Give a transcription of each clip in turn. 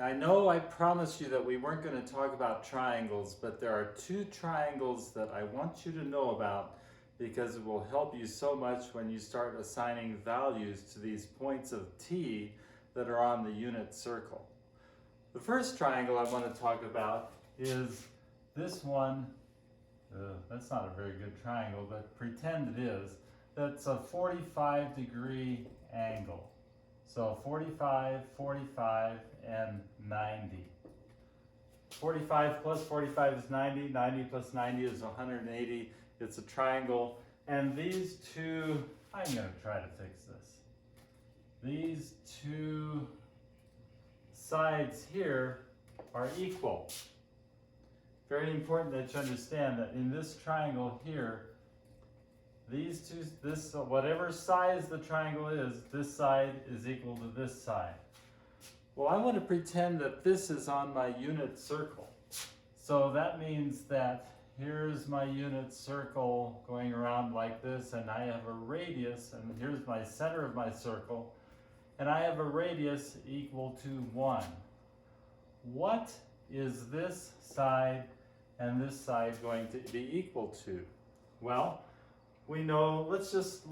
I know I promised you that we weren't going to talk about triangles, but there are two triangles that I want you to know about because it will help you so much when you start assigning values to these points of t that are on the unit circle. The first triangle I want to talk about is this one. That's not a very good triangle, but pretend it is. That's a 45-degree angle. So 45, 45, and 90. 45 plus 45 is 90. 90 plus 90 is 180. It's a triangle. And these two, I'm going to try to fix this. These two sides here are equal. Very important that you understand that in this triangle here, these two, whatever size the triangle is, this side is equal to this side. Well, I want to pretend that this is on my unit circle. So that means that here's my unit circle going around like this, and I have a radius, and here's my center of my circle, and I have a radius equal to 1. What is this side and this side going to be equal to? Well, we know, let's just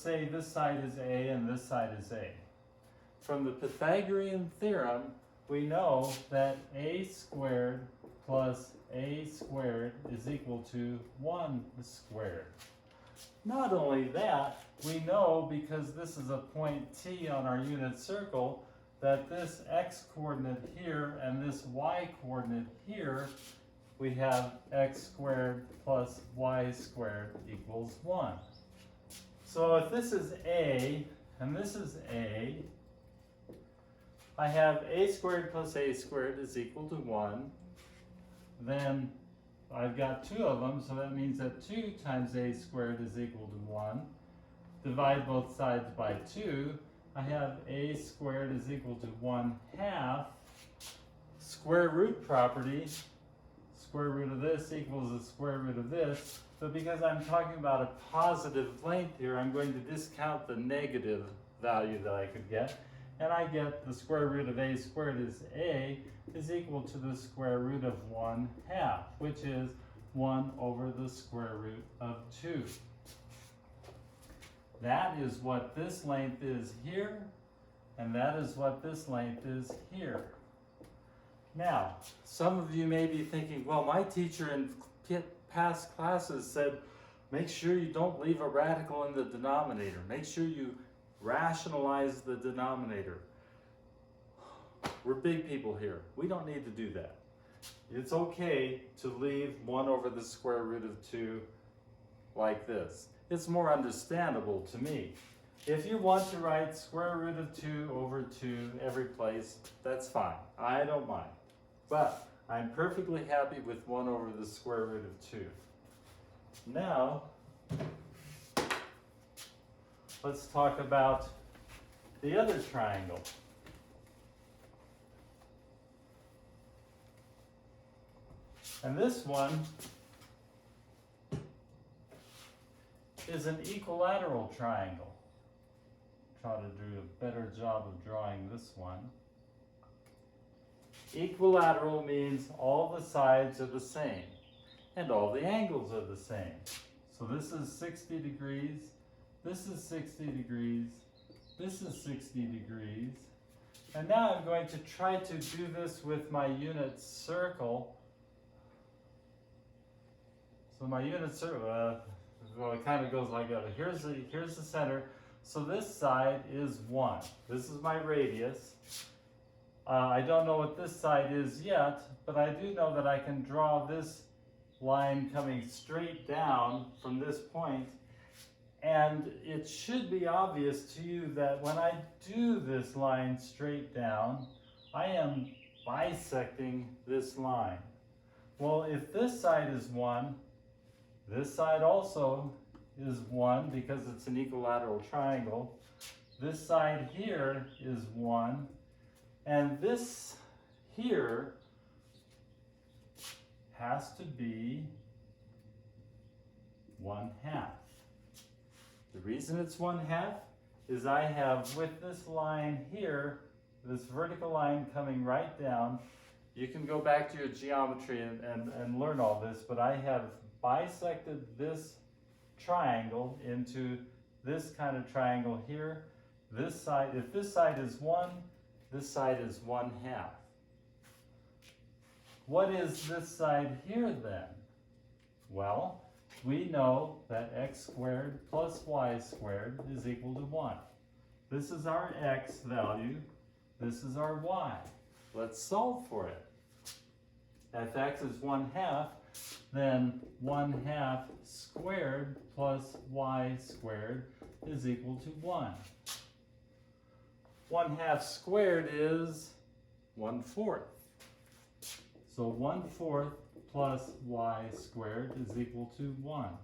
say this side is A and this side is A. From the Pythagorean theorem, we know that A squared plus A squared is equal to 1 squared. Not only that, we know, because this is a point T on our unit circle, that this x coordinate here and this y coordinate here, we have x squared plus y squared equals 1. So if this is A and this is A, I have a squared plus a squared is equal to 1. Then I've got two of them, so that means that 2 times a squared is equal to 1. Divide both sides by 2. I have a squared is equal to 1/2. Square root property. Square root of this equals the square root of this. But because I'm talking about a positive length here, I'm going to discount the negative value that I could get. And I get the square root of a squared is equal to the square root of 1/2, which is 1 over the square root of 2. That is what this length is here, and that is what this length is here. Now, some of you may be thinking, well, my teacher in past classes said, make sure you don't leave a radical in the denominator. Make sure you rationalize the denominator. We're big people here. We don't need to do that. It's okay to leave 1 over the square root of 2 like this. It's more understandable to me. If you want to write square root of 2 over 2 every place, that's fine. I don't mind. But I'm perfectly happy with 1 over the square root of 2. Now, let's talk about the other triangle. And this one is an equilateral triangle. Try to do a better job of drawing this one. Equilateral means all the sides are the same and all the angles are the same. So this is 60 degrees, this is 60 degrees, this is 60 degrees. And now I'm going to try to do this with my unit circle. So my unit circle, well, it kind of goes like that. Here's the center. So this side is 1. This is my radius. I don't know what this side is yet, but I do know that I can draw this line coming straight down from this point. And it should be obvious to you that when I do this line straight down, I am bisecting this line. Well, if this side is 1, this side also is 1 because it's an equilateral triangle. This side here is 1. And this here has to be 1/2. The reason it's 1/2 is I have, with this line here, this vertical line coming right down. You can go back to your geometry and learn all this, but I have bisected this triangle into this kind of triangle here. This side, if this side is 1, this side is 1/2. What is this side here then? Well, we know that x squared plus y squared is equal to 1. This is our x value. This is our y. Let's solve for it. If x is 1/2, then 1/2 squared plus y squared is equal to 1. 1/2 squared is 1/4. So 1/4 plus y squared is equal to 1.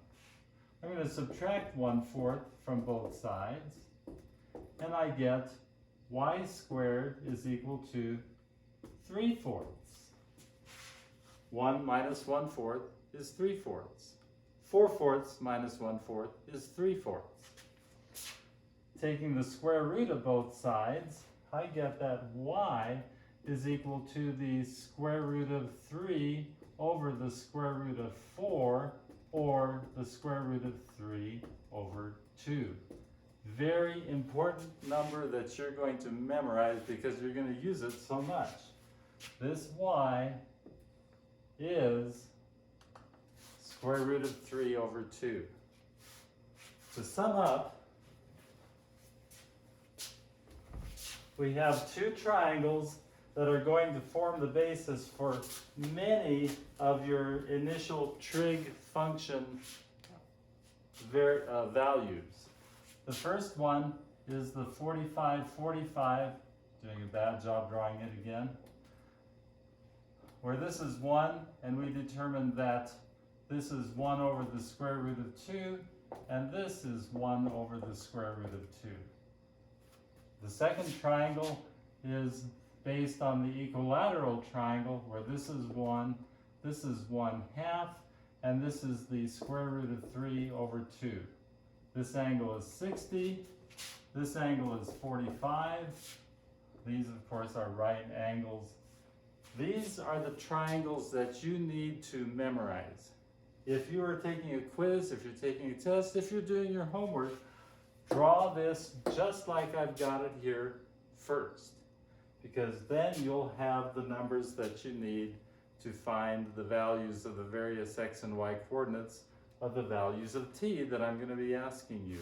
I'm going to subtract 1/4 from both sides, and I get y squared is equal to 3/4. 1 minus 1/4 is 3/4. 4/4 minus 1/4 is 3/4. Taking the square root of both sides, I get that y is equal to the square root of 3 over the square root of 4, or the square root of 3 over 2. Very important number that you're going to memorize because you're going to use it so much. This y is square root of 3 over 2. To sum up, we have two triangles that are going to form the basis for many of your initial trig function values. The first one is the 45-45, doing a bad job drawing it again, where this is 1, and we determined that this is 1 over the square root of 2, and this is 1 over the square root of 2. The second triangle is based on the equilateral triangle, where this is 1, this is 1/2, and this is the square root of 3 over 2. This angle is 60, this angle is 45. These, of course, are right angles. These are the triangles that you need to memorize. If you are taking a quiz, if you're taking a test, if you're doing your homework, draw this just like I've got it here first, because then you'll have the numbers that you need to find the values of the various x and y coordinates of the values of t that I'm going to be asking you.